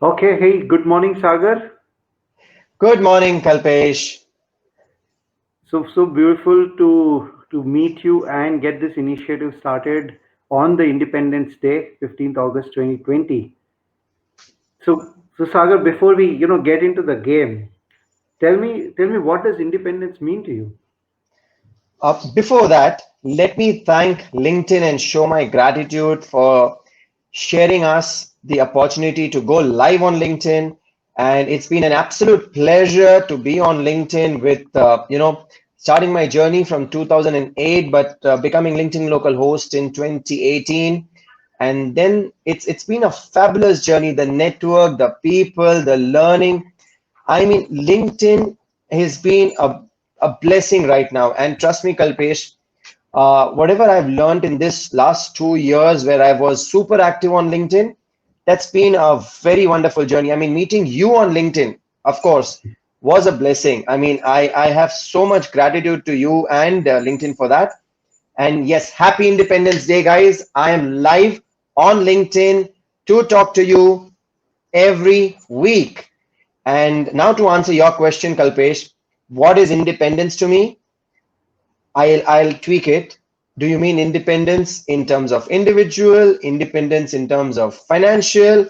Okay, hey, good morning, Sagar. Good morning, Kalpesh. So beautiful to meet you and get this initiative started on the Independence Day, 15th August 2020. So Sagar, before we get into the game, tell me what does independence mean to you? Before that, let me thank LinkedIn and show my gratitude for sharing us the opportunity to go live on LinkedIn. And it's been an absolute pleasure to be on LinkedIn with, starting my journey from 2008, but becoming LinkedIn local host in 2018. And then it's been a fabulous journey, the network, the people, the learning. I mean, LinkedIn has been a blessing right now. And trust me, Kalpesh, whatever I've learned in this last 2 years where I was super active on LinkedIn, that's been a very wonderful journey. I mean, meeting you on LinkedIn, of course, was a blessing. I mean, I have so much gratitude to you and LinkedIn for that. And yes, happy Independence Day, guys. I am live on LinkedIn to talk to you every week. And now to answer your question, Kalpesh, what is independence to me? I'll tweak it. Do you mean independence in terms of individual, independence in terms of financial,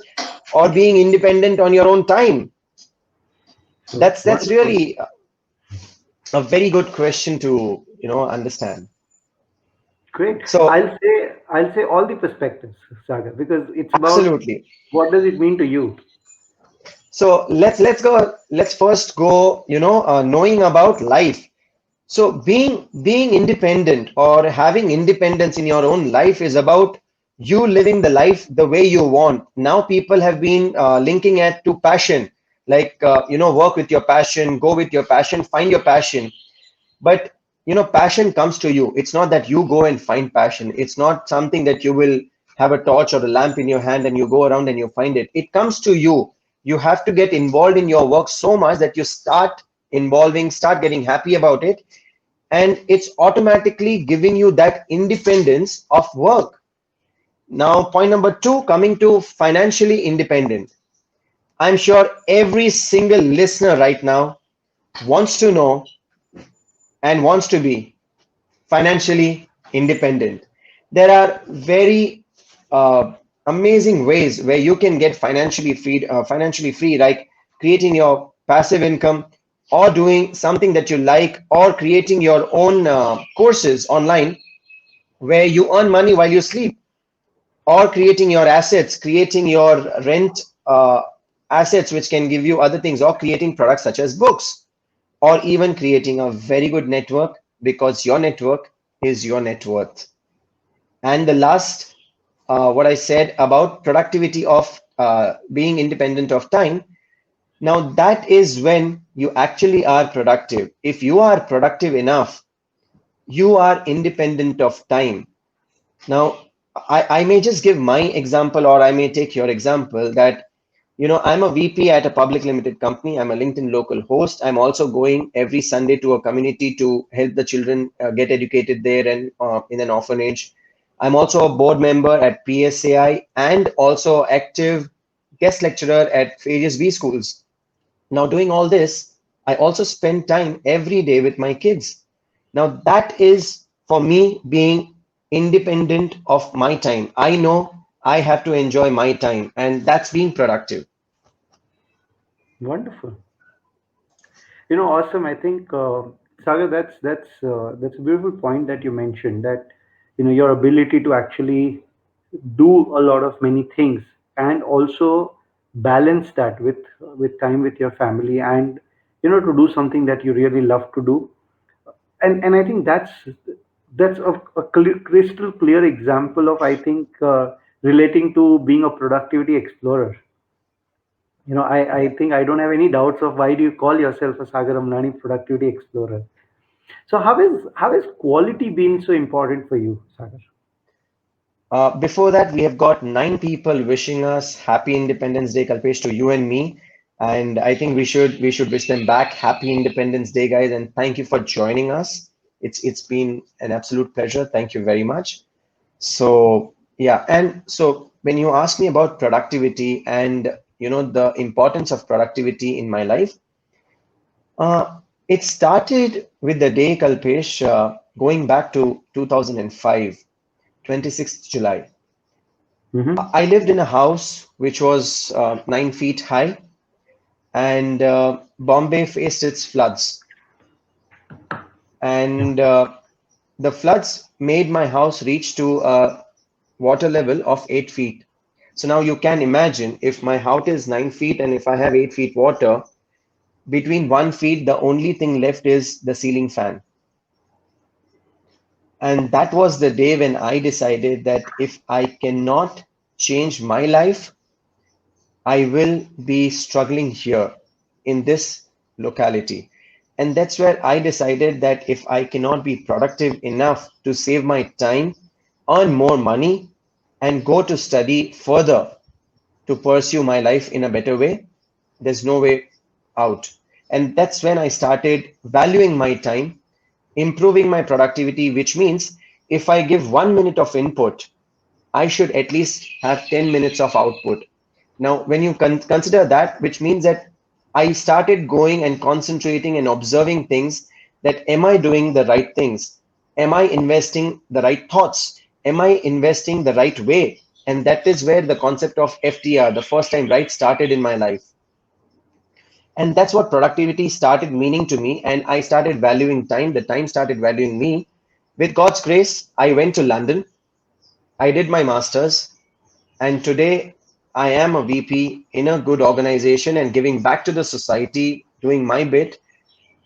or being independent on your own time? So That's wonderful. really a very good question to understand. Great. So I'll say all the perspectives, Sagar, because it's about absolutely. what does it mean to you? So let's go. Let's first go. Knowing about life. So being independent or having independence in your own life is about you living the life the way you want. Now people have been linking it to passion, like work with your passion, go with your passion, find your passion. But passion comes to you. It's not that you go and find passion. It's not something that you will have a torch or a lamp in your hand and you go around and you find it. It comes to you. You have to get involved in your work so much that you start getting happy about it, and it's automatically giving you that independence of work. Now, point number two, coming to financially independent. I'm sure every single listener right now wants to know and wants to be financially independent. There are very amazing ways where you can get financially free, like creating your passive income, or doing something that you like, or creating your own courses online where you earn money while you sleep, or creating your assets, creating your rent assets, which can give you other things, or creating products such as books, or even creating a very good network, because your network is your net worth. And the last, what I said about productivity of being independent of time. Now, that is when you actually are productive. If you are productive enough, you are independent of time. Now, I may just give my example, or I may take your example that, I'm a VP at a public limited company. I'm a LinkedIn local host. I'm also going every Sunday to a community to help the children get educated there and in an orphanage. I'm also a board member at PSAI and also active guest lecturer at various B schools. Now, doing all this, I also spend time every day with my kids. Now, that is for me being independent of my time. I know I have to enjoy my time, and that's being productive. Wonderful. Awesome. I think, Sagar, that's a beautiful point that you mentioned, that your ability to actually do a lot of many things and also balance that with time with your family, and to do something that you really love to do. And I think that's a crystal clear example of, I think, relating to being a productivity explorer. I think I don't have any doubts of why do you call yourself a Sagar Amlani productivity explorer. So how is quality been so important for you, Sagar? Before that, we have got 9 people wishing us happy Independence Day, Kalpesh, to you and me. And I think we should wish them back happy Independence Day, guys. And thank you for joining us. It's been an absolute pleasure. Thank you very much. So yeah, and so when you ask me about productivity and the importance of productivity in my life. It started with the day, Kalpesh, going back to 2005, 26th July. Mm-hmm. I lived in a house which was 9 feet high, and Bombay faced its floods. Yeah. And the floods made my house reach to a water level of 8 feet. So now you can imagine if my house is 9 feet and if I have 8 feet water, between 1 feet, the only thing left is the ceiling fan. And that was the day when I decided that if I cannot change my life, I will be struggling here in this locality. And that's where I decided that if I cannot be productive enough to save my time, earn more money, and go to study further to pursue my life in a better way, there's no way out. And that's when I started valuing my time, improving my productivity, which means if I give 1 minute of input, I should at least have 10 minutes of output. Now, when you consider that, which means that I started going and concentrating and observing things, that am I doing the right things? Am I investing the right thoughts? Am I investing the right way? And that is where the concept of FTR, the first time right, started in my life. And that's what productivity started meaning to me. And I started valuing time. The time started valuing me. With God's grace, I went to London. I did my master's. And today I am a VP in a good organization and giving back to the society, doing my bit.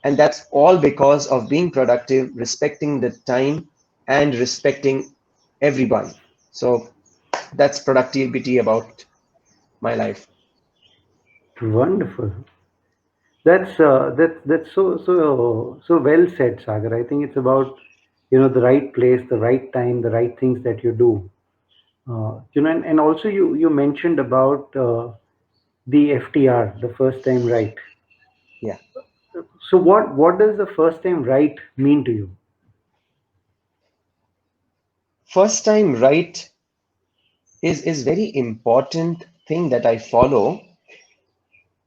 And that's all because of being productive, respecting the time, and respecting everyone. So that's productivity about my life. Wonderful. That's so well said, Sagar. I think it's about the right place, the right time, the right things that you do. And also you mentioned about the FTR, the first time right. Yeah. So what does the first time right mean to you? First time right is very important thing that I follow.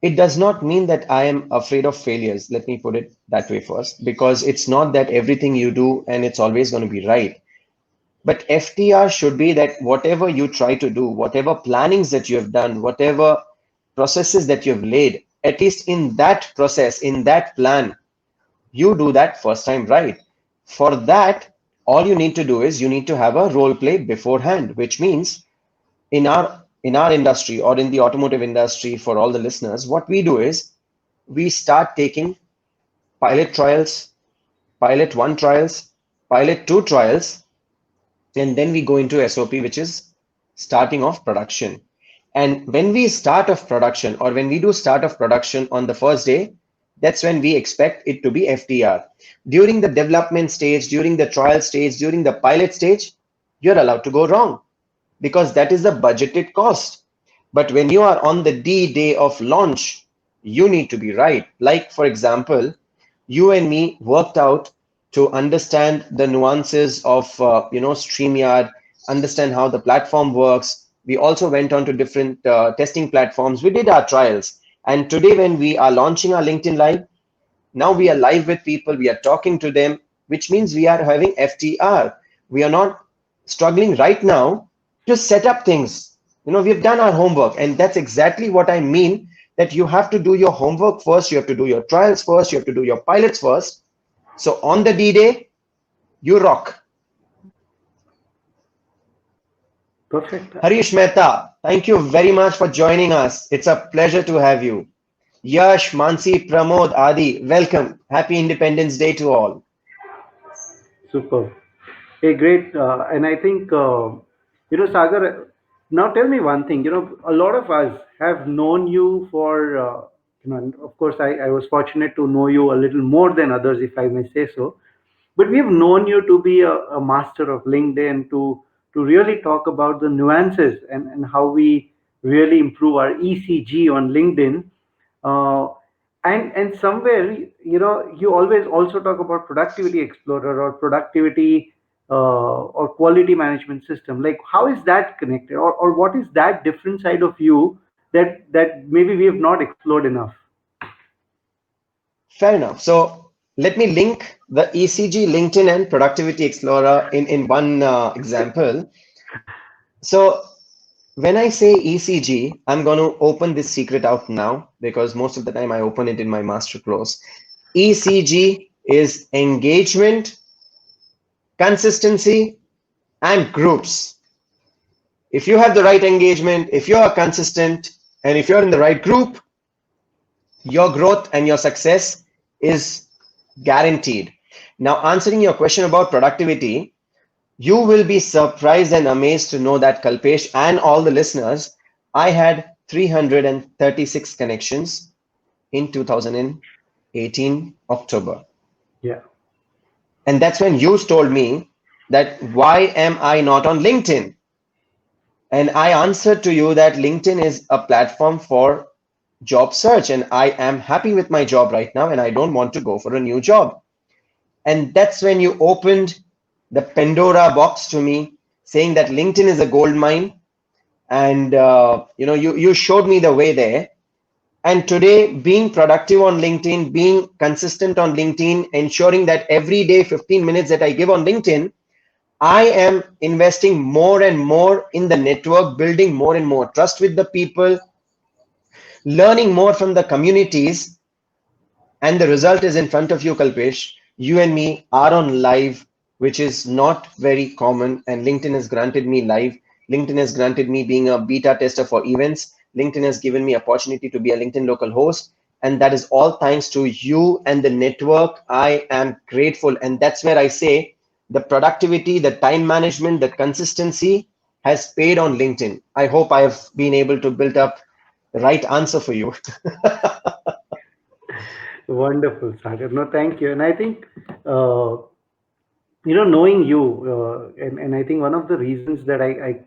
It does not mean that I am afraid of failures. Let me put it that way first, because it's not that everything you do and it's always going to be right. But FTR should be that whatever you try to do, whatever plannings that you have done, whatever processes that you have laid, at least in that process, in that plan, you do that first time right. For that, all you need to do is you need to have a role play beforehand, which means in our industry or in the automotive industry, for all the listeners, what we do is we start taking pilot trials, pilot one trials, pilot two trials, and then we go into SOP, which is starting of production. And when we start of production or when we do start of production on the first day, that's when we expect it to be FTR. During the development stage, during the trial stage, during the pilot stage, you're allowed to go wrong because that is the budgeted cost. But when you are on the D day of launch, you need to be right. Like, for example, you and me worked out to understand the nuances of StreamYard, understand how the platform works. We also went on to different testing platforms. We did our trials. And today, when we are launching our LinkedIn Live, now we are live with people, we are talking to them, which means we are having FTR. We are not struggling right now to set up things. We've done our homework, and that's exactly what I mean, that you have to do your homework first, you have to do your trials first, you have to do your pilots first. So on the D day, you rock. Perfect. Harish Mehta, thank you very much for joining us. It's a pleasure to have you. Yash, Mansi, Pramod, Adi, welcome. Happy Independence Day to all. Super. Hey, great. And I think, Sagar, now tell me one thing. A lot of us have known you for, and of course, I was fortunate to know you a little more than others, if I may say so. But we've known you to be a master of LinkedIn, to really talk about the nuances and how we really improve our ECG on LinkedIn. Uh, and somewhere, you always also talk about productivity explorer or productivity or quality management system. Like, how is that connected, or what is that different side of you that maybe we have not explored enough. Fair enough. So let me link the ECG, LinkedIn, and Productivity Explorer in one example. So when I say ECG, I'm going to open this secret out now because most of the time I open it in my master close. ECG is engagement, consistency, and groups. If you have the right engagement, if you are consistent, and if you're in the right group, your growth and your success is guaranteed. Now, answering your question about productivity, you will be surprised and amazed to know that Kalpesh and all the listeners, I had 336 connections in 2018 October. Yeah. And that's when you told me that why am I not on LinkedIn? And I answered to you that LinkedIn is a platform for job search and I am happy with my job right now and I don't want to go for a new job. And that's when you opened the Pandora box to me saying that LinkedIn is a gold mine. And you showed me the way there. And today, being productive on LinkedIn, being consistent on LinkedIn, ensuring that every day 15 minutes that I give on LinkedIn, I am investing more and more in the network, building more and more trust with the people, learning more from the communities, and the result is in front of you, Kalpesh. You and me are on live, which is not very common, and LinkedIn has granted me live. LinkedIn has granted me being a beta tester for events. LinkedIn has given me opportunity to be a LinkedIn local host, and that is all thanks to you and the network. I am grateful, and that's where I say the productivity, the time management, the consistency has paid on LinkedIn. I hope I have been able to build up the right answer for you. Wonderful, Sagar. No, thank you. And I think, knowing you, and I think one of the reasons that I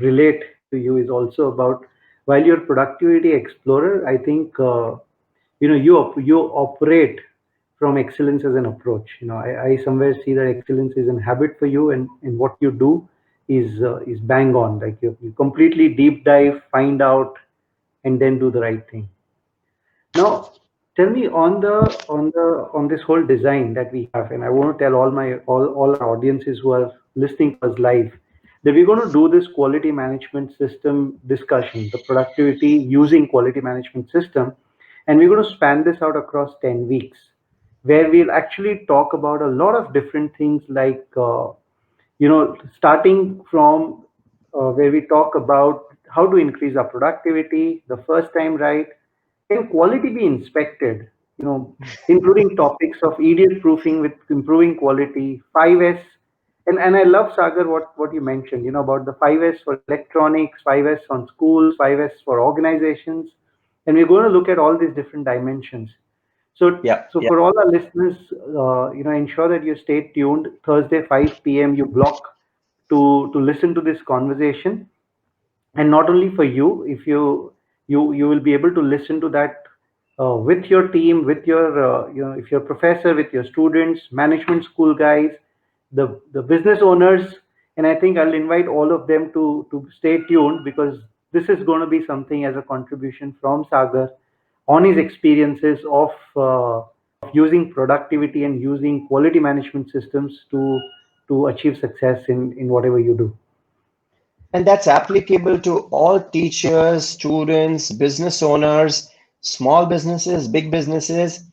relate to you is also about while you're productivity explorer, I think, you operate from excellence as an approach. I somewhere see that excellence is an habit for you, and what you do is bang on. Like you completely deep dive, find out, and then do the right thing. Now, tell me on this whole design that we have, and I want to tell all our audiences who are listening to us live that we're going to do this quality management system discussion, the productivity using quality management system, and we're going to span this out across 10 weeks, where we'll actually talk about a lot of different things like starting from where we talk about how to increase our productivity the first time right. Can quality be inspected? Including topics of idiot proofing with improving quality, 5S. And I love, Sagar, what you mentioned, about the 5S for electronics, 5S on schools, 5S for organizations. And we're going to look at all these different dimensions. So, Yeah, so yeah. for all our listeners, ensure that you stay tuned. Thursday, 5 p.m. You block to listen to this conversation, and not only for you. If you will be able to listen to that with your team, with your if you're professor, with your students, management school guys, the business owners. And I think I'll invite all of them to stay tuned, because this is going to be something as a contribution from Sagar on his experiences of using productivity and using quality management systems to achieve success in whatever you do. And that's applicable to all teachers, students, business owners, small businesses, big businesses,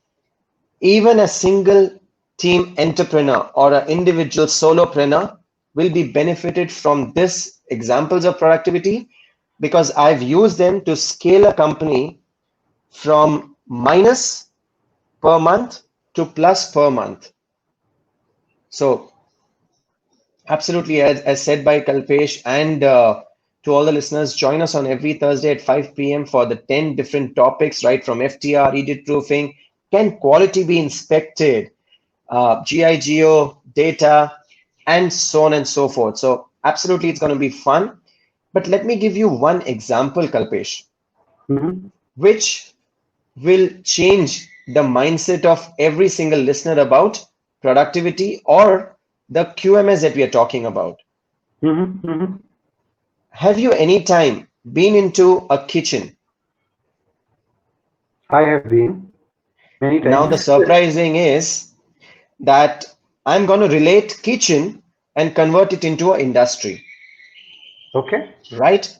even a single team entrepreneur or an individual solopreneur will be benefited from this examples of productivity because I've used them to scale a company from minus per month to plus per month. So absolutely, as said by Kalpesh, and to all the listeners, join us on every Thursday at 5 p.m. for the 10 different topics, right from FTR, edit proofing, can quality be inspected, GIGO, data, and so on and so forth. So, absolutely, it's going to be fun. But let me give you one example, Kalpesh, Mhm. which will change the mindset of every single listener about productivity or the QMS that we are talking about. Mhm. Mhm. Have you any time been into a kitchen? I have been many Now times. the surprising is that I'm going to relate kitchen and convert it into an industry, Okay. right?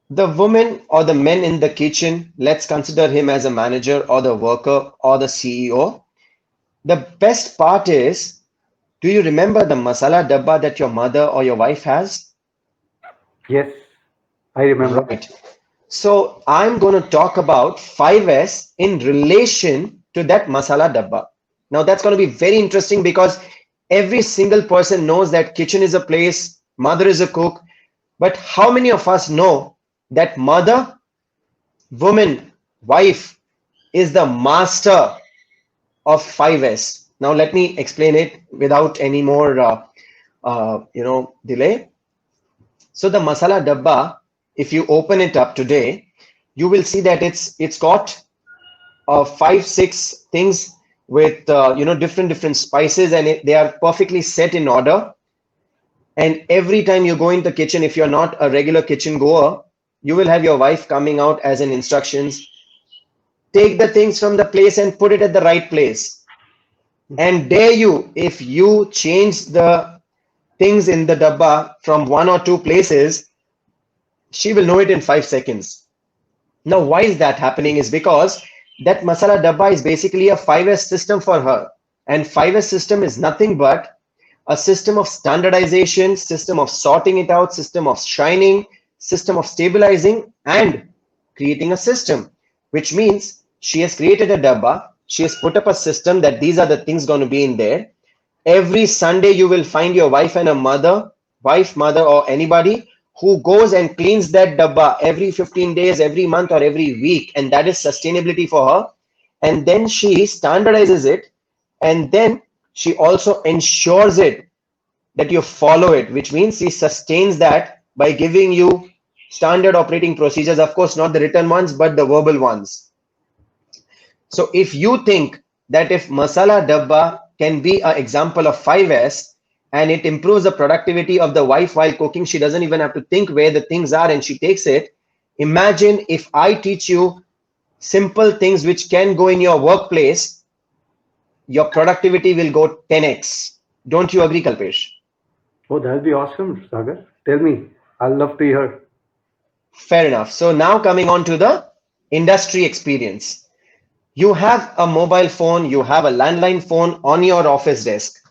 The woman or the men in the kitchen, let's consider him as a manager or the worker or the CEO. The best part is, do you remember the masala dabba that your mother or your wife has? Yes, I remember. Right. So I'm going to talk about 5S in relation to that masala dabba. Now that's going to be very interesting because every single person knows that kitchen is a place, mother is a cook, but how many of us know that mother, woman, wife is the master of 5S? Now let me explain it without any more delay. So the masala dabba, if you open it up today, you will see that it's got five, six things with different spices, and they are perfectly set in order. And every time you go in the kitchen, if you're not a regular kitchen goer, you will have your wife coming out as an instructions. Take the things from the place and put it at the right place. And dare you, if you change the things in the dabba from one or two places, she will know it in 5 seconds. Now, why is that happening? Is because that masala dabba is basically a 5S system for her. And 5S system is nothing but a system of standardization, system of sorting it out, system of shining, system of stabilizing, and creating a system, which means she has created a dabba. She has put up a system that these are the things going to be in there. Every Sunday, you will find your wife and a mother, wife, mother, or anybody who goes and cleans that dabba every 15 days, every month, or every week. And that is sustainability for her. And then she standardizes it. And then she also ensures it that you follow it, which means she sustains that by giving you standard operating procedures. Of course, not the written ones, but the verbal ones. So if you think that if masala dabba can be an example of 5S and it improves the productivity of the wife while cooking, she doesn't even have to think where the things are and she takes it. Imagine if I teach you simple things which can go in your workplace, your productivity will go 10x. Don't you agree, Kalpesh? Oh, that'll be awesome, Sagar. Tell me. I'll love to hear. Fair enough. So now coming on to the industry experience. You have a mobile phone, you have a landline phone on your office desk.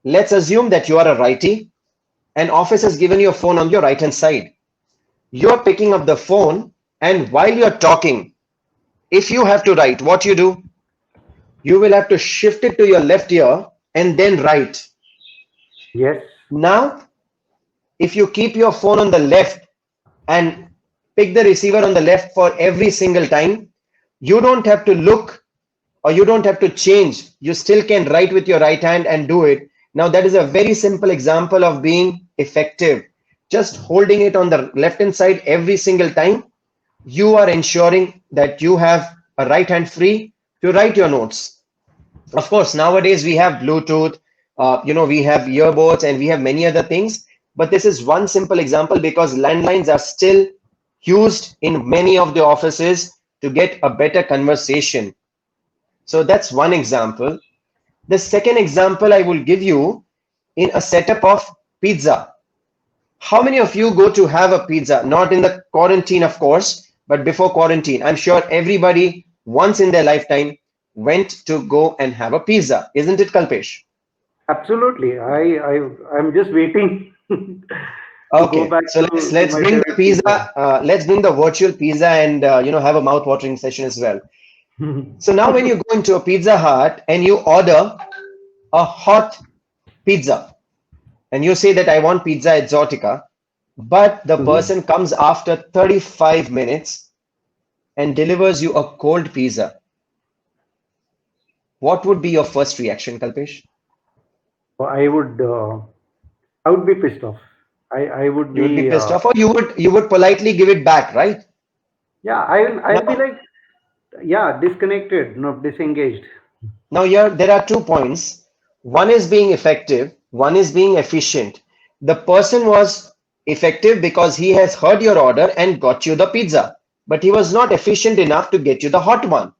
Let's assume that you are a righty and office has given you a phone on your right hand side. You're picking up the phone, and while you're talking, if you have to write, what you do? You will have to shift it to your left ear and then write. Yes. Now, if you keep your phone on the left and pick the receiver on the left for every single time, you don't have to look or you don't have to change. You still can write with your right hand and do it. Now, that is a very simple example of being effective. Just holding it on the left hand side every single time, you are ensuring that you have a right hand free to write your notes. Of course, nowadays we have Bluetooth, we have earbuds, and we have many other things. But this is one simple example because landlines are still used in many of the offices to get a better conversation. So that's one example. The second example I will give you in a setup of pizza. How many of you go to have a pizza? Not in the quarantine, of course, but before quarantine. I'm sure everybody once in their lifetime went to go and have a pizza. Isn't it, Kalpesh? Absolutely. I'm just waiting to go Okay, back so to let's my bring the favorite pizza. pizza. Let's bring the virtual pizza and have a mouth watering session as well. So now when you go into a Pizza Hut and you order a hot pizza and you say that I want pizza exotica, but the Mhm. person comes after 35 minutes and delivers you a cold pizza, what would be your first reaction, Kalpesh? So I would be pissed off. I would You would be be, pissed off, or you would politely give it back, right? yeah, I'll be Now, like, yeah, disconnected, no, disengaged. now here there are 2 points. One is being effective, one is being efficient. The person was effective because he has heard your order and got you the pizza. but he was not efficient enough to get you the hot one.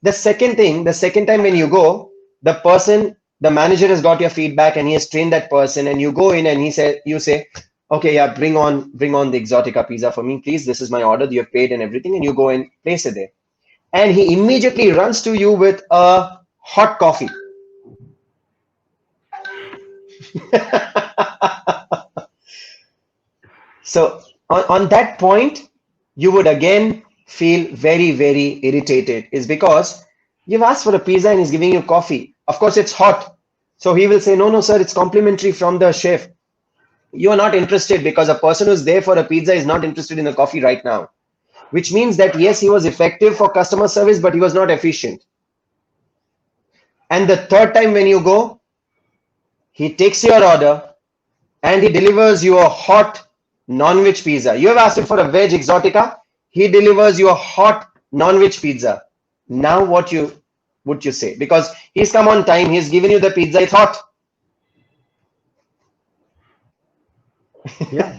The second thing, the second time when you go, the manager has got your feedback and he has trained that person, and you go in and you say, okay, yeah, bring on the Exotica pizza for me, please. This is my order. You have paid and everything, and you go and place it there. And he immediately runs to you with a hot coffee. So on that point, you would again feel very, very irritated, is because you've asked for a pizza and he's giving you coffee. Of course, it's hot. So he will say, no, no, sir, it's complimentary from the chef. You are not interested because a person who's there for a pizza is not interested in the coffee right now, which means that yes, he was effective for customer service, but he was not efficient. And the third time when you go, he takes your order and he delivers you a hot non-veg pizza. You have asked him for a veg exotica. He delivers you a hot non-veg pizza. Now what would you say? Because he's come on time, he's given you the pizza, it's hot. Yeah.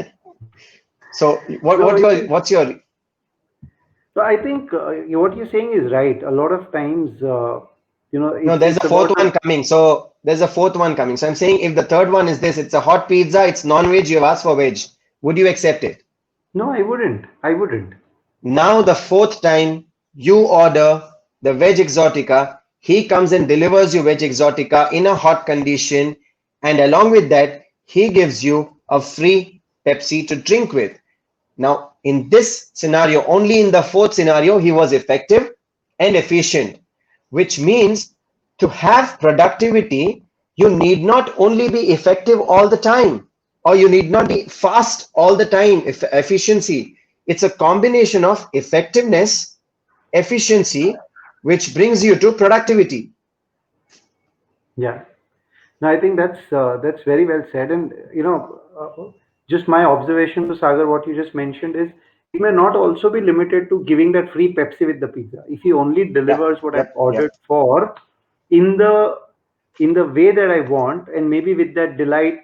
So No, what's your so I think what you're saying is right. A lot of times, no, there's it's a fourth about one coming. So there's a fourth one coming. So I'm saying if the third one is this, it's a hot pizza, it's non-veg, you have asked for veg. Would you accept it? no, I wouldn't. I wouldn't. Now the fourth time you order the veg exotica, he comes and delivers you veg exotica in a hot condition, and along with that, he gives you a free Pepsi to drink with. Now, in this scenario, only in the fourth scenario, he was effective and efficient, which means to have productivity, you need not only be effective all the time, or you need not be fast all the time. Efficiency, it's a combination of effectiveness, efficiency, which brings you to productivity. Yeah. No, I think that's very well said. And just my observation to Sagar, what you just mentioned is it may not also be limited to giving that free Pepsi with the pizza. If he only Yeah, delivers what I've yep, ordered yep. for in the way that I want, and maybe with that delight,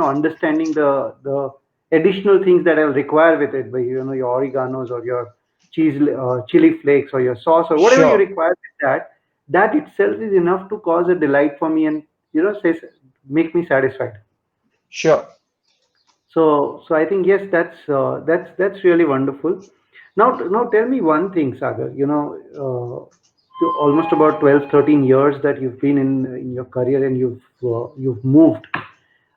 understanding the additional things that I'll require with it, by your oreganos or your chili flakes or your sauce or whatever you Sure, require with that, that itself is enough to cause a delight for me and says make me satisfied. sure. So I think yes, that's really wonderful. Now tell me one thing, Sagar. Almost about 12, 13 years that you've been in your career, and you've moved.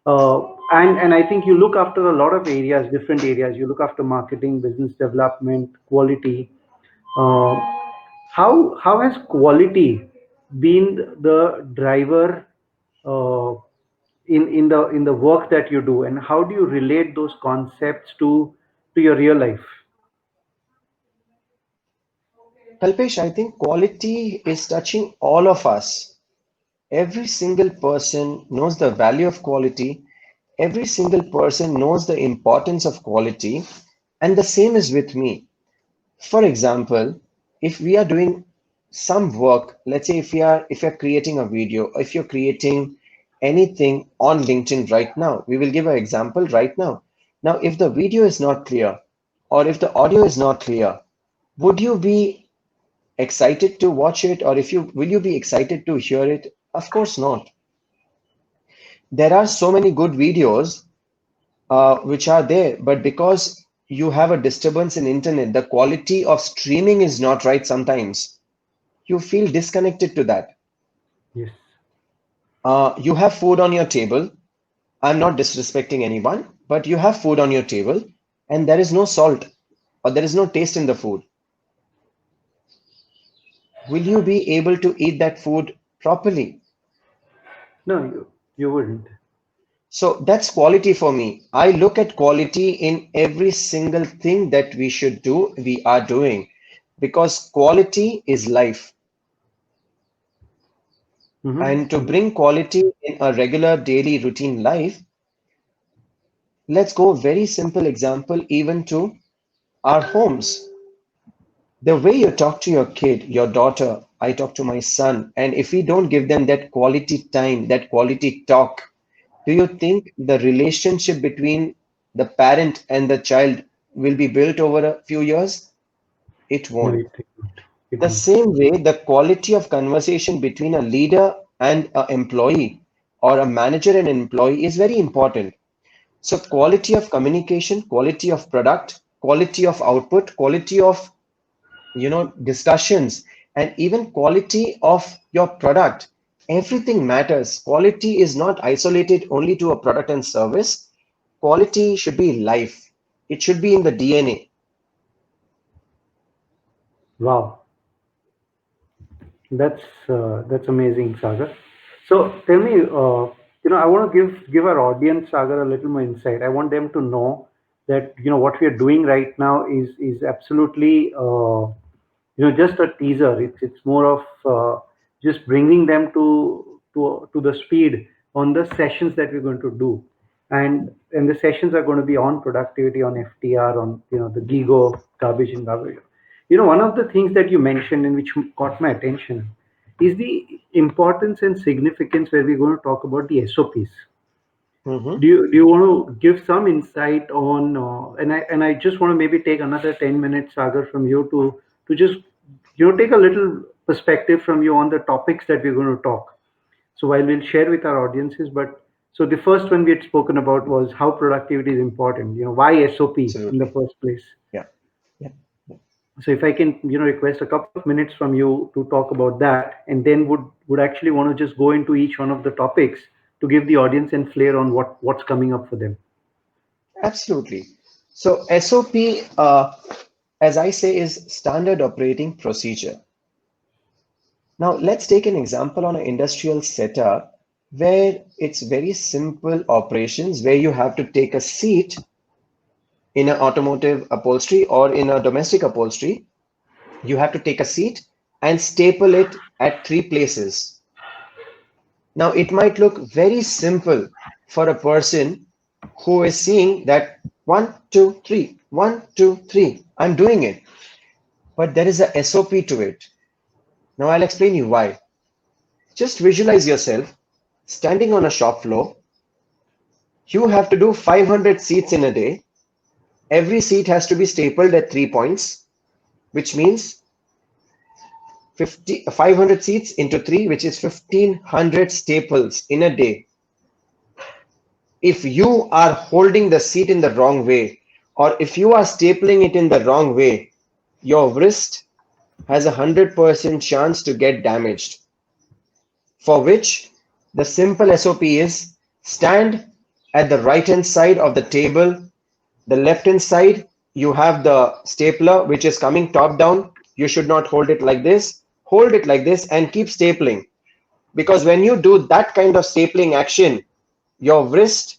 And I think you look after a lot of areas, different areas. You look after marketing, business development, quality. Uh, how has quality been the driver uh, in the work that you do, and how do you relate those concepts to your real life? Kalpesh, I think quality is touching all of us. Every single person knows the value of quality. Every single person knows the importance of quality. And the same is with me. For example, if we are doing some work, let's say if you're creating a video, if you're creating anything on LinkedIn right now, we will give an example right now. Now, if the video is not clear or if the audio is not clear, would you be excited to watch it, or if you will you be excited to hear it? Of course not. There are so many good videos which are there, but because you have a disturbance in internet, the quality of streaming is not right sometimes. You feel disconnected to that. Yes. You have food on your table. I'm not disrespecting anyone, but you have food on your table and there is no salt or there is no taste in the food. Will you be able to eat that food properly? No, you wouldn't. So that's quality for me. I look at quality in every single thing that we should do, we are doing, because quality is life. And to Mm-hmm. bring quality in a regular daily routine life, let's go very simple example even to our homes. The way you talk to your kid, your daughter, I talk to my son, and if we don't give them that quality time, that quality talk, do you think the relationship between the parent and the child will be built over a few years? It No, won't. it won't. It The won't. same way, the quality of conversation between a leader and an employee or a manager and an employee is very important. So quality of communication, quality of product, quality of output, quality of discussions, and even quality of your product, everything matters. Quality is not isolated only to a product and service. Quality should be life. It should be in the DNA. Wow, that's amazing, Sagar. So tell me, I want to give our audience, Sagar, a little more insight. I want them to know that what we are doing right now is absolutely just a teaser. It's more of just bringing them to the speed on the sessions that we're going to do, and the sessions are going to be on productivity, on FTR, on the GIGO, garbage in garbage. One of the things that you mentioned and which caught my attention is the importance and significance where we're going to talk about the SOPs. Mhm. Do you want to give some insight on and I just want to maybe take another 10 minutes, Sagar, from you to just take a little perspective from you on the topics that we're going to talk. So while we'll share with our audiences, but so the first one we had spoken about was how productivity is important. Why SOP in the Absolutely. first place. Yeah. Yeah. So if I can, request a couple of minutes from you to talk about that, and then would actually want to just go into each one of the topics to give the audience and flair on what's coming up for them. Absolutely. So SOP, as I say, is standard operating procedure. Now let's take an example on an industrial setup where it's very simple operations where you have to take a seat in an automotive upholstery or in a domestic upholstery. You have to take a seat and staple it at three places. Now, it might look very simple for a person who is seeing that one, two, three, one, two, three. I'm doing it, but there is a SOP to it. Now, I'll explain you why. Just visualize yourself standing on a shop floor. You have to do 500 seats in a day. Every seat has to be stapled at 3 points, which means 500 seats into 3, which is 1500 staples in a day. If you are holding the seat in the wrong way, or if you are stapling it in the wrong way, your wrist has 100% chance to get damaged. For which the simple SOP is stand at the right hand side of the table. The left hand side, you have the stapler which is coming top down. You should not hold it like this. Hold it like this and keep stapling. Because when you do that kind of stapling action, your wrist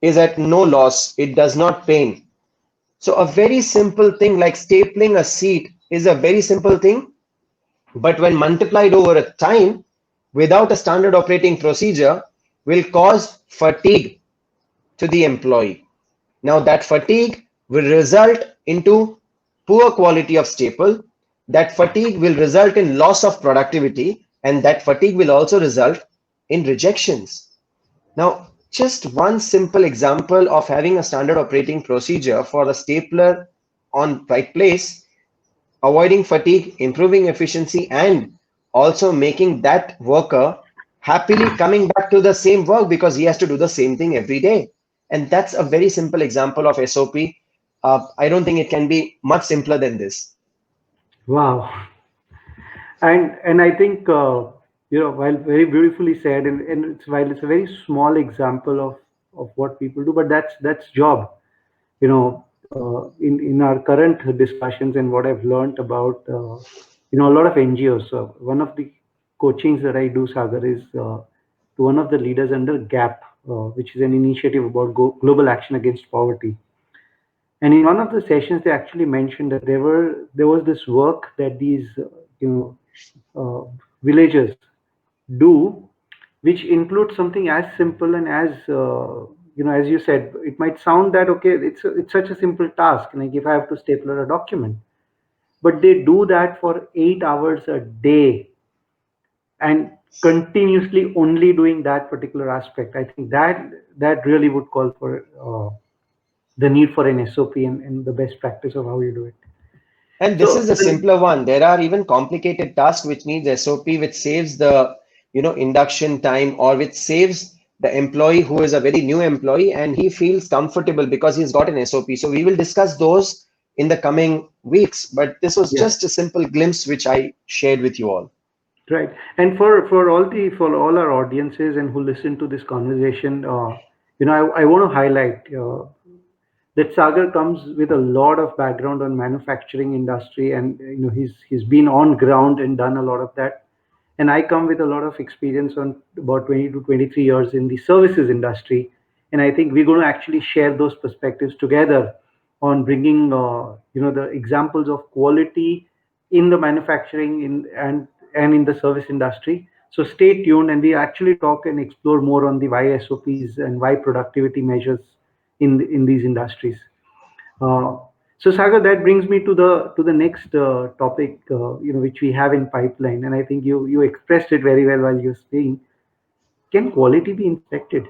is at no loss. It does not pain. So a very simple thing like stapling a seat is a very simple thing, but when multiplied over a time without a standard operating procedure will cause fatigue to the employee. Now that fatigue will result into poor quality of staple. That fatigue will result in loss of productivity, and that fatigue will also result in rejections. Now, just one simple example of having a standard operating procedure for the stapler on right place, avoiding fatigue, improving efficiency, and also making that worker happily coming back to the same work because he has to do the same thing every day. And that's a very simple example of SOP. I don't think it can be much simpler than this. Wow. And I think while very beautifully said, and while it's a very small example of what people do, but that's job. In our current discussions and what I've learned about a lot of NGOs. One of the coachings that I do, Sagar, is to one of the leaders under GAP, which is an initiative about global action against poverty. And in one of the sessions, they actually mentioned that there was this work that these villagers do, which includes something as simple and as you said, it might sound that okay, it's such a simple task, like if I have to staple a document, but they do that for 8 hours a day and continuously only doing that particular aspect. I think that really would call for the need for an SOP and the best practice of how you do it. And this is So a simpler one. There are even complicated tasks which needs SOP, which saves the, induction time, or which saves the employee who is a very new employee and he feels comfortable because he's got an SOP. So we will discuss those in the coming weeks. But this was yeah, just a simple glimpse which I shared with you all. right. And for all our audiences and who listen to this conversation, I want to highlight that Sagar comes with a lot of background on manufacturing industry, and he's been on ground and done a lot of that. And I come with a lot of experience on about 20 to 23 years in the services industry, and I think we're going to actually share those perspectives together on bringing the examples of quality in the manufacturing and in the service industry. So stay tuned, and we actually talk and explore more on the why SOPs and why productivity measures in these industries. Uh, so Sagar, that brings me to the next topic, which we have in pipeline, and I think you expressed it very well while you're saying, can quality be inspected?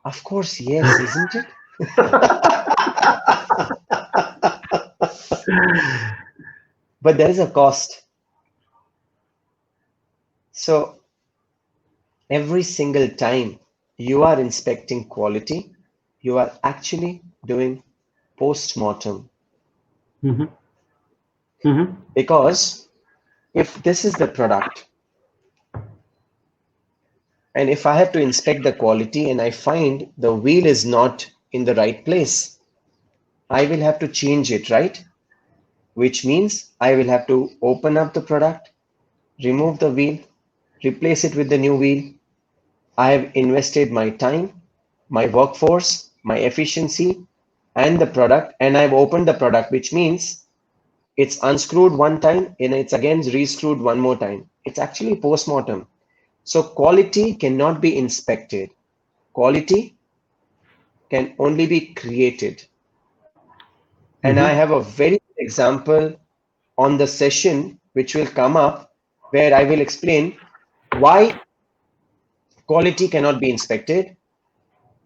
Of course, yes, isn't it? But there is a cost. So every single time you are inspecting quality, you are actually doing post-mortem. Hmm. Hmm. Because if this is the product, and if I have to inspect the quality and I find the wheel is not in the right place, I will have to change it, right? Which means I will have to open up the product, remove the wheel, replace it with the new wheel. I have invested my time, my workforce, my efficiency, and the product, and I've opened the product, which means it's unscrewed one time and it's again rescrewed one more time. It's actually post-mortem. So quality cannot be inspected. Quality can only be created. And I Hmm. have a very good example on the session which will come up where I will explain why quality cannot be inspected,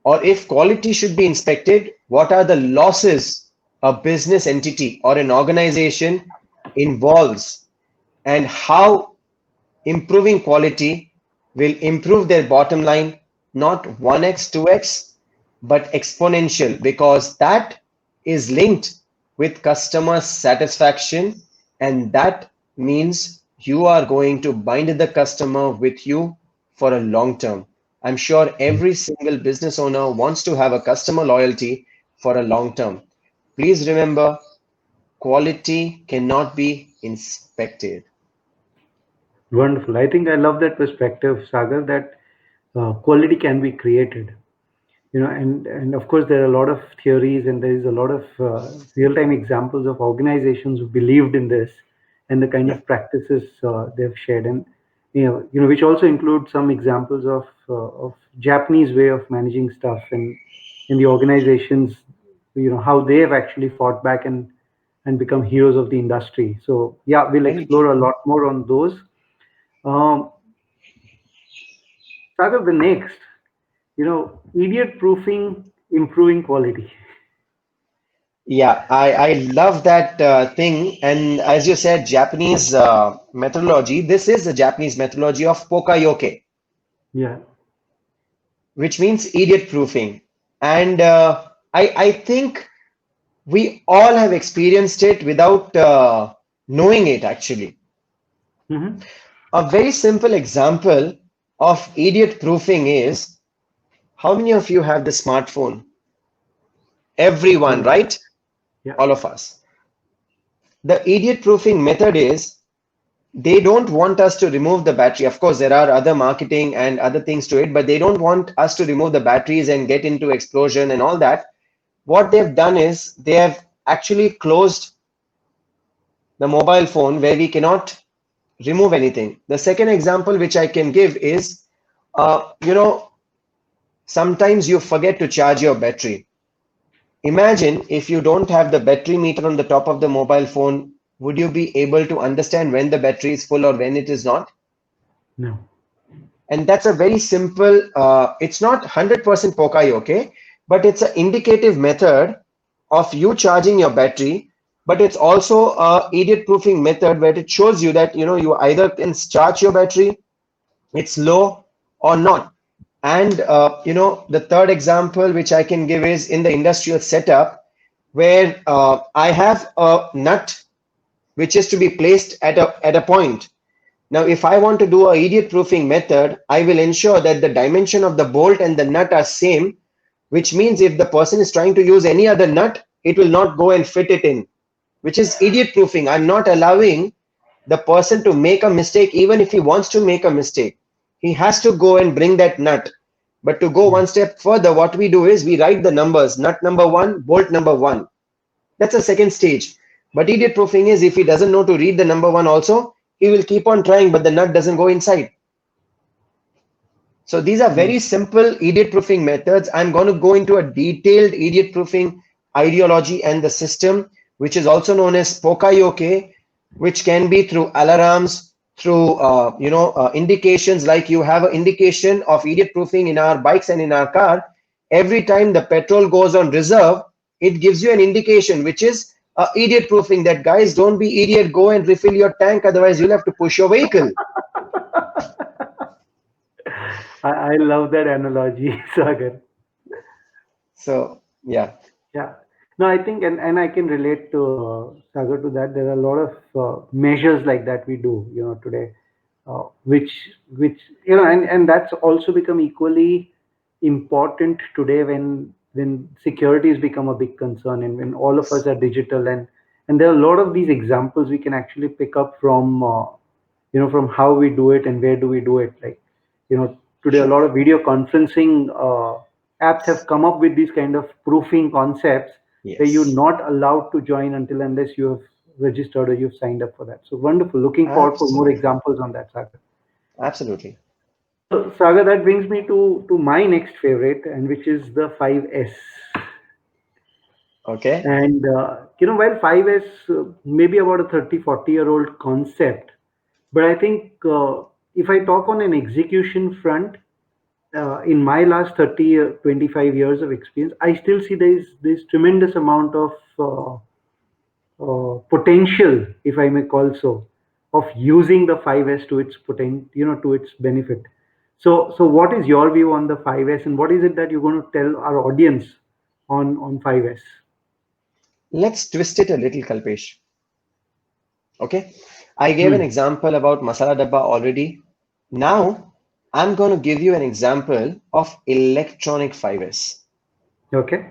or if quality should be inspected, what are the losses a business entity or an organization involves, and how improving quality will improve their bottom line, not 1x, 2x, but exponential, because that is linked with customer satisfaction, and that means you are going to bind the customer with you for a long term. I'm sure every single business owner wants to have a customer loyalty for a long term. Please remember, quality cannot be inspected. Wonderful. I think I love that perspective, Sagar, that quality can be created. And of course there are a lot of theories, and there is a lot of real-time examples of organizations who believed in this and the kind Yeah, of practices they've shared. And which also include some examples of Japanese way of managing stuff, and in the organizations, how they have actually fought back and become heroes of the industry. So yeah, we'll very true. explore a lot more on those. um, Sagar, the next, idiot proofing, improving quality. Yeah, I love that thing. And as you said, Japanese methodology, this is the Japanese methodology of pokayoke, Yeah. which means idiot proofing. And I think we all have experienced it without knowing it, actually. Hmm. A very simple example of idiot proofing is, how many of you have the smartphone? Everyone, Yeah. right? Yeah. All of us. The idiot proofing method is, they don't want us to remove the battery. Of course, there are other marketing and other things to it, but they don't want us to remove the batteries and get into explosion and all that. What they've done is they have actually closed the mobile phone where we cannot remove anything. The second example which I can give is, uh, you know, sometimes you forget to charge your battery. Imagine if you don't have the battery meter on the top of the mobile phone, would you be able to understand when the battery is full or when it is not? No. And that's a very simple, it's not 100% pokai, okay? but it's an indicative method of you charging your battery. But it's also a idiot proofing method where it shows you that you either can charge your battery, it's low or not. And the third example which I can give is in the industrial setup, where I have a nut which is to be placed at a point. Now, if I want to do a idiot proofing method, I will ensure that the dimension of the bolt and the nut are same, which means if the person is trying to use any other nut, it will not go and fit it in, which is idiot proofing. I'm not allowing the person to make a mistake, even if he wants to make a mistake. He has to go and bring that nut. But to go one step further, what we do is we write the numbers, nut number one, bolt number one. That's a second stage. But idiot proofing is if he doesn't know to read the number one also, he will keep on trying, but the nut doesn't go inside. So these are very simple idiot proofing methods. I'm going to go into a detailed idiot proofing ideology and the system, which is also known as Pokayoke, which can be through alarms, through indications, like you have an indication of idiot proofing in our bikes and in our car. Every time the petrol goes on reserve, it gives you an indication, which is idiot proofing, that guys, don't be idiot, go and refill your tank, otherwise you'll have to push your vehicle. I love that analogy, Sagar. So yeah. Yeah. No, I think, and I can relate to Sagar to that. There are a lot of measures like that we do, today, which and that's also become equally important today when security has become a big concern, and when all of us are digital, and there are a lot of these examples we can actually pick up from from how we do it and where do we do it. Like, today a Sure. lot of video conferencing apps have come up with these kind of proofing concepts where you're Yes. not allowed to join until unless you have registered or you've signed up for that. So wonderful. Looking forward for more Absolutely. examples on that, Sagar. Absolutely. So, Sagar, that brings me to my next favorite, and which is the 5S. Okay. And while 5S may be about a 30, 40-year-old concept, but I think if I talk on an execution front, in my last 30, 25 years of experience, I still see there's tremendous amount of potential, if I may call so, of using the 5S to its to its benefit. So what is your view on the 5S, and what is it that you're going to tell our audience on 5S? Let's twist it a little, Kalpesh. Okay. I gave an Hmm. example about masala dabba already. Now, I'm going to give you an example of electronic 5S. Okay.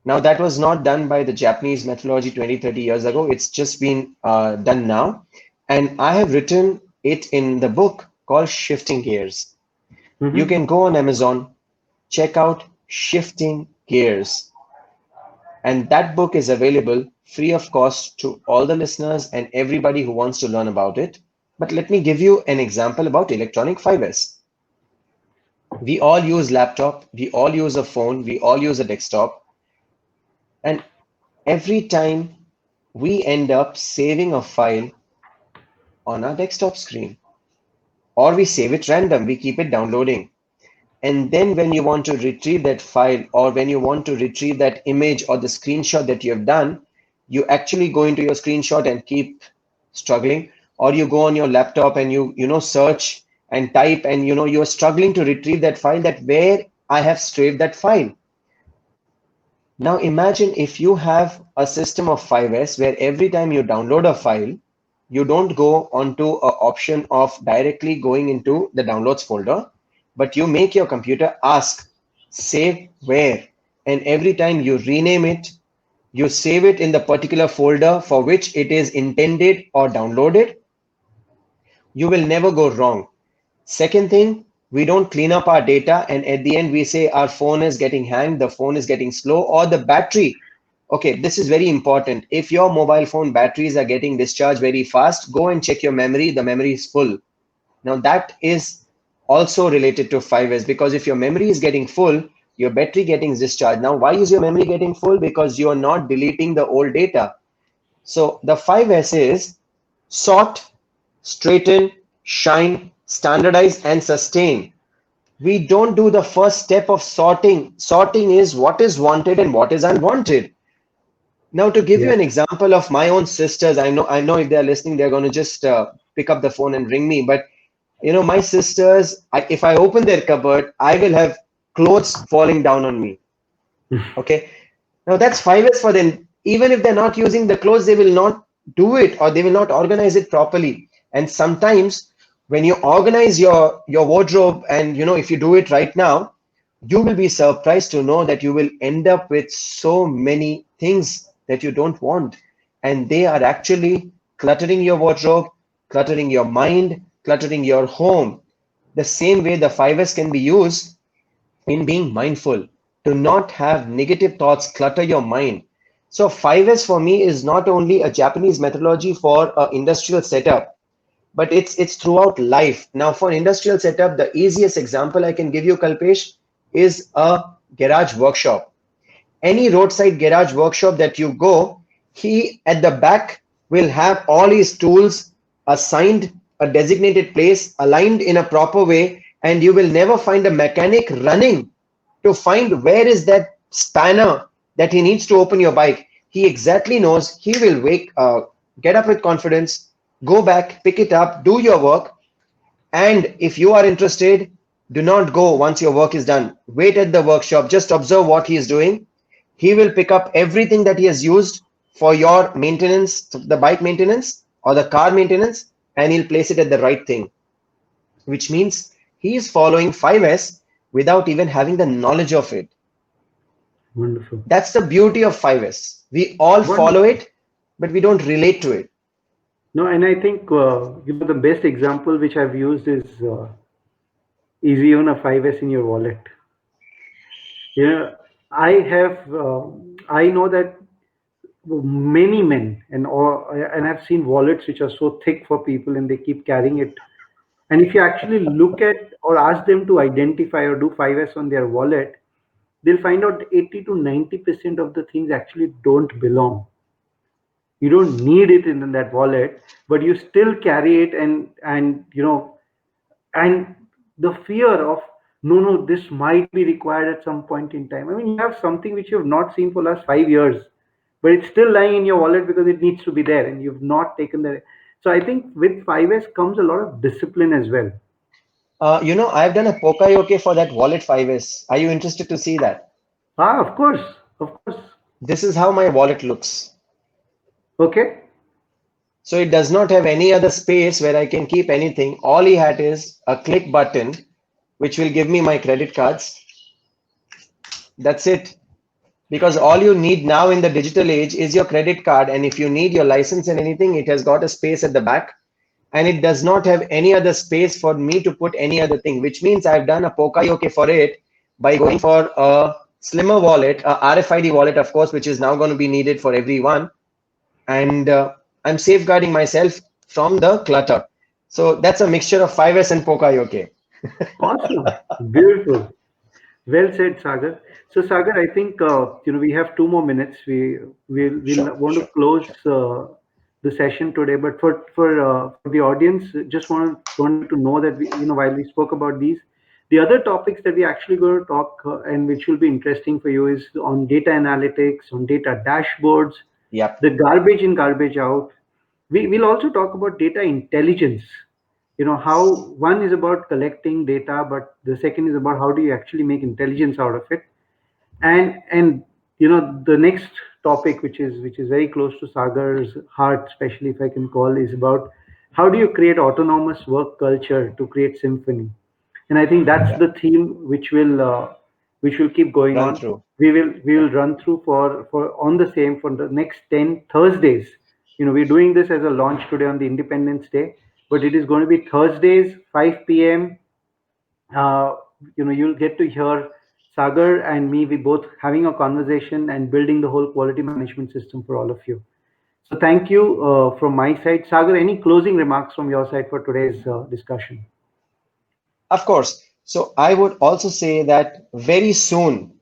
Now, that was not done by the Japanese methodology 20, 30 years ago. It's just been done now. And I have written it in the book called Shifting Gears. You Mm-hmm. can go on Amazon, check out Shifting Gears. And that book is available free of cost to all the listeners and everybody who wants to learn about it. But let me give you an example about electronic 5S. We all use laptop, we all use a phone, we all use a desktop, and every time we end up saving a file on our desktop screen, or we save it random, we keep it downloading. And then when you want to retrieve that file, or when you want to retrieve that image or the screenshot that you have done, you actually go into your screenshot and keep struggling, or you go on your laptop and you search and type, and you're struggling to retrieve that file, that where I have saved that file. Now imagine if you have a system of 5S where every time you download a file, you don't go onto an option of directly going into the downloads folder, but you make your computer ask, save where? And every time you rename it, you save it in the particular folder for which it is intended or downloaded, you will never go wrong. Second thing, we don't clean up our data and at the end we say our phone is getting hanged, the phone is getting slow, or the battery. Okay, this is very important. If your mobile phone batteries are getting discharged very fast, go and check your memory. The memory is full. Now that is also related to 5S, because if your memory is getting full, your battery getting discharged. Now, why is your memory getting full? Because you are not deleting the old data. So the 5S is sort, straighten, shine, standardize, and sustain. We don't do the first step of sorting. Sorting is what is wanted and what is unwanted. Now, to give you Yeah. an example of my own sisters, I know if they're listening, they're going to just pick up the phone and ring me. But my sisters, if I open their cupboard, I will have clothes falling down on me. Okay. Now that's 5S for them. Even if they're not using the clothes, they will not do it or they will not organize it properly. And sometimes when you organize your wardrobe and if you do it right now, you will be surprised to know that you will end up with so many things that you don't want. And they are actually cluttering your wardrobe, cluttering your mind, cluttering your home. The same way the 5S can be used in being mindful, to not have negative thoughts clutter your mind. So 5S for me is not only a Japanese methodology for industrial setup, but it's throughout life. Now for industrial setup, the easiest example I can give you, Kalpesh, is a garage workshop. Any roadside garage workshop that you go, he at the back will have all his tools assigned a designated place, aligned in a proper way, and you will never find a mechanic running to find where is that spanner that he needs to open your bike. He exactly knows. He will get up with confidence, go back, pick it up, do your work, and if you are interested, do not go once your work is done. Wait at the workshop, just observe what he is doing. He will pick up everything that he has used for your maintenance, the bike maintenance or the car maintenance, and he'll place it at the right thing, which means he is following 5S without even having the knowledge of it. Wonderful. That's the beauty of 5S. We all follow Wonderful. it, but we don't relate to it. No, and I think the best example which I've used is even a 5S in your wallet. Yeah, I have. I know that many men and I've seen wallets which are so thick for people and they keep carrying it. And if you actually look at or ask them to identify or do 5S on their wallet, they'll find out 80 to 90% of the things actually don't belong. You don't need it in that wallet, but you still carry it, and the fear of, no, this might be required at some point in time. I mean, you have something which you have not seen for last 5 years, but it's still lying in your wallet because it needs to be there and you've not taken the. So I think with 5S comes a lot of discipline as well. I've done a Pokayoke for that wallet 5S. Are you interested to see that? Of course, of course. This is how my wallet looks. Okay. So it does not have any other space where I can keep anything. All he had is a click button, which will give me my credit cards. That's it. Because all you need now in the digital age is your credit card. And if you need your license and anything, it has got a space at the back. And it does not have any other space for me to put any other thing, which means I've done a Pokayoke for it by going for a slimmer wallet, a RFID wallet, of course, which is now going to be needed for everyone. And I'm safeguarding myself from the clutter. So that's a mixture of 5S and Pokayoke. Awesome. Beautiful. Well said, Sagar. So, Sagar, I think we have 2 more minutes. We'll Sure, want to sure. close the session today, but for the audience, just wanted to know that while we spoke about these, the other topics that we actually going to talk and which will be interesting for you is on data analytics, on data dashboards, Yep. the garbage in, garbage out. We'll also talk about data intelligence. How one is about collecting data, but the second is about how do you actually make intelligence out of it. And the next topic, which is very close to Sagar's heart, especially if I can call, is about how do you create autonomous work culture to create symphony. And I think that's Yeah. the theme which will keep going Run on. through. We will Yeah. run through for on the same for the next 10 Thursdays. We're doing this as a launch today on the Independence Day, but it is going to be Thursdays 5 p.m. uh, you'll get to hear Sagar and me, we both having a conversation and building the whole quality management system for all of you. So thank you from my side. Sagar, any closing remarks from your side for today's discussion? Of course. So I would also say that very soon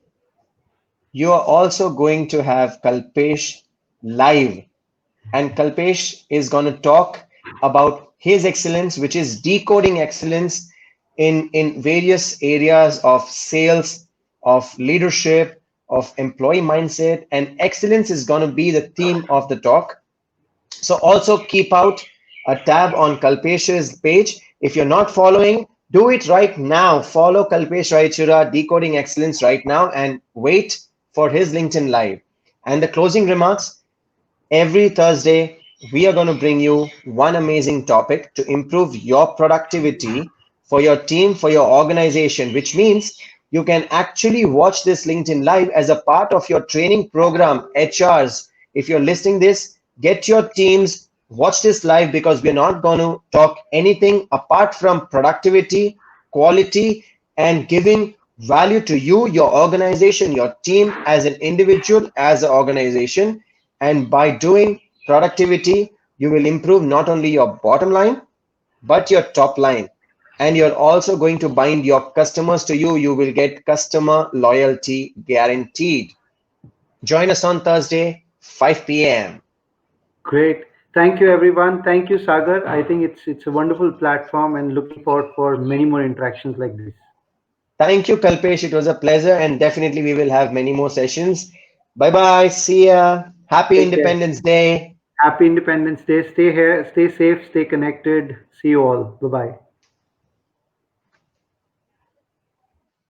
you are also going to have Kalpesh live. And Kalpesh is going to talk about his excellence, which is decoding excellence in various areas of sales, of leadership, of employee mindset, and excellence is going to be the theme of the talk. So also keep out a tab on Kalpesh's page. If you're not following, do it right now. Follow Kalpesh Raichura, Decoding Excellence right now, and wait for his LinkedIn Live. And the closing remarks, every Thursday, we are going to bring you one amazing topic to improve your productivity for your team, for your organization, which means you can actually watch this LinkedIn Live as a part of your training program, HRs. If you're listening this, get your teams, watch this live because we're not going to talk anything apart from productivity, quality, and giving value to you, your organization, your team as an individual, as an organization. And by doing productivity, you will improve not only your bottom line, but your top line. And you're also going to bind your customers to you. You will get customer loyalty guaranteed. Join us on Thursday, 5 p.m. Great. Thank you, everyone. Thank you, Sagar. I think it's a wonderful platform, and looking forward for many more interactions like this. Thank you, Kalpesh. It was a pleasure, and definitely we will have many more sessions. Bye bye. See ya. Happy Take care. Independence Day. Happy Independence Day. Stay here. Stay safe. Stay connected. See you all. Bye bye.